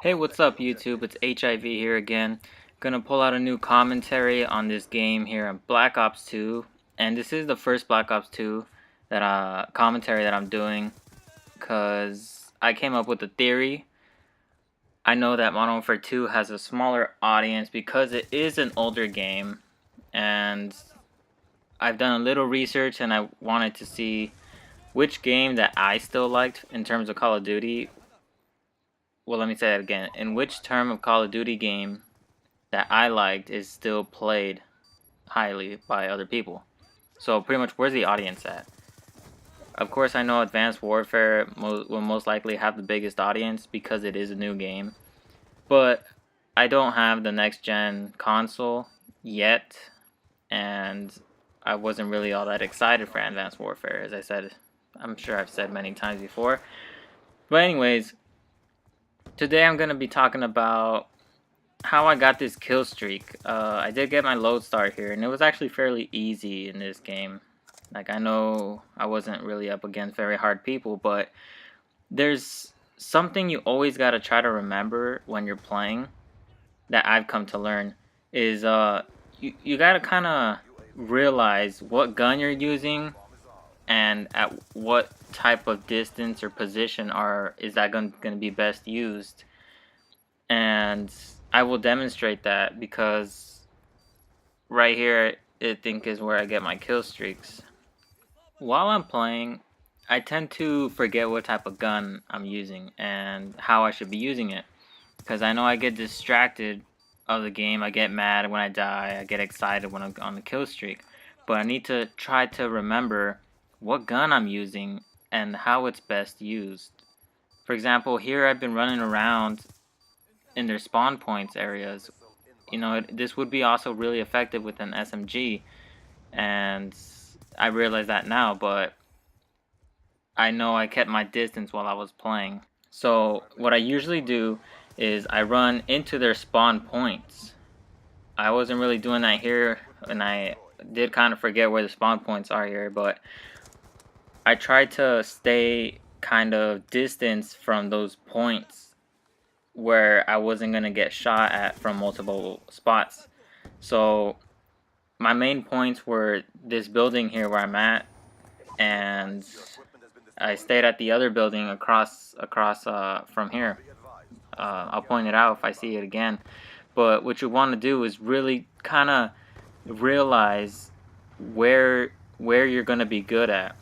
Hey, what's up YouTube? It's HIV here again. Gonna pull out a new commentary on this game here on Black Ops 2. And this is the first Black Ops 2 commentary that I'm doing, cause I came up with a theory. I know that Modern Warfare 2 has a smaller audience because it is an older game, and I've done a little research and I wanted to see which game that I still liked in terms of Call of Duty. Well, let me say that again. In which term of Call of Duty game that I liked is still played highly by other people. So pretty much, where's the audience at? Of course, I know Advanced Warfare will most likely have the biggest audience because it is a new game. But I don't have the next gen console yet, and I wasn't really all that excited for Advanced Warfare, as I said. I'm sure I've said many times before. But anyways, today I'm going to be talking about how I got this kill streak. I did get my Lodestar here, and it was actually fairly easy in this game. Like, I know I wasn't really up against very hard people, but there's something you always gotta try to remember when you're playing that I've come to learn is you gotta kind of realize what gun you're using and at what type of distance or position is that gun going to be best used. And I will demonstrate that because right here I think is where I get my kill streaks. While I'm playing, I tend to forget what type of gun I'm using and how I should be using it, because I know I get distracted of the game. I get mad when I die, I get excited when I'm on the kill streak, but I need to try to remember what gun I'm using and how it's best used. For example, here I've been running around in their spawn points areas. You know, this would be also really effective with an SMG, and I realize that now, but I know I kept my distance while I was playing. So what I usually do is I run into their spawn points. I wasn't really doing that here, and I did kind of forget where the spawn points are here, but I tried to stay kind of distance from those points where I wasn't going to get shot at from multiple spots. So my main points were this building here where I'm at, and I stayed at the other building across from here. I'll point it out if I see it again. But what you want to do is really kind of realize where you're going to be good at.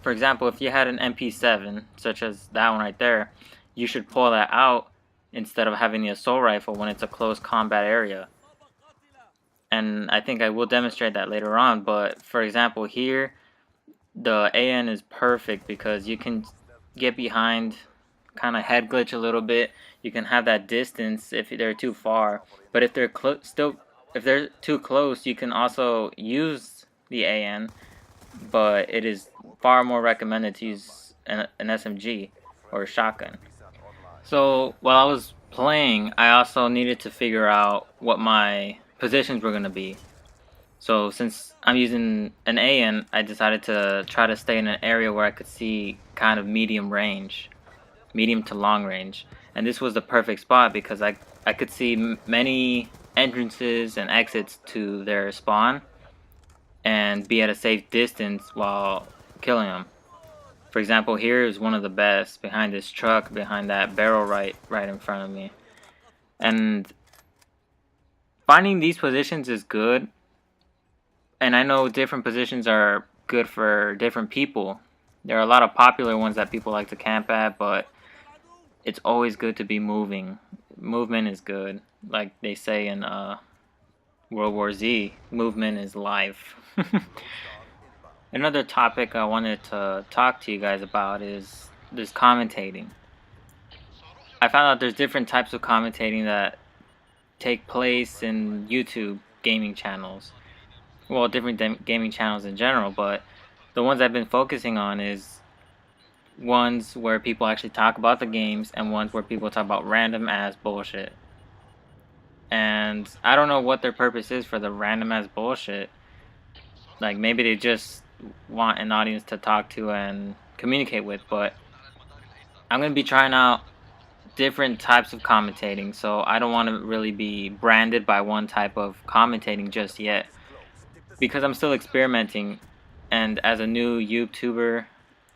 For example, if you had an MP7, such as that one right there, you should pull that out instead of having the assault rifle when it's a close combat area. And I think I will demonstrate that later on, but for example here, the AN is perfect because you can get behind, kind of head glitch a little bit. You can have that distance if they're too far, but if they're if they're too close, you can also use the AN, but it is far more recommended to use an SMG or a shotgun. So while I was playing, I also needed to figure out what my positions were going to be. So since I'm using an AN, I decided to try to stay in an area where I could see kind of medium to long range. And this was the perfect spot because I could see many entrances and exits to their spawn and be at a safe distance while killing them. For example, here is one of the best, behind this truck, behind that barrel right in front of me. And finding these positions is good. And I know different positions are good for different people. There are a lot of popular ones that people like to camp at, but it's always good to be moving. Movement is good. Like they say in World War Z, movement is life. Another topic I wanted to talk to you guys about is this commentating. I found out there's different types of commentating that take place in YouTube gaming channels. Well, different gaming channels in general, but the ones I've been focusing on is ones where people actually talk about the games and ones where people talk about random ass bullshit. And I don't know what their purpose is for the random ass bullshit. Like, maybe they just want an audience to talk to and communicate with, but I'm going to be trying out different types of commentating, so I don't want to really be branded by one type of commentating just yet, because I'm still experimenting, and as a new YouTuber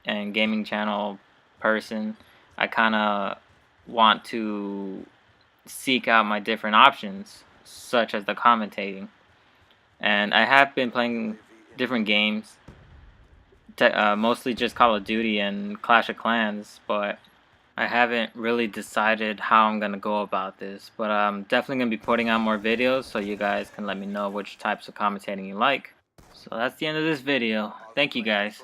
and gaming channel person, I kind of want to seek out my different options, such as the commentating. And I have been playing different games, mostly just Call of Duty and Clash of Clans, but I haven't really decided how I'm going to go about this. But I'm definitely going to be putting out more videos, so you guys can let me know which types of commentating you like. So that's the end of this video. Thank you guys.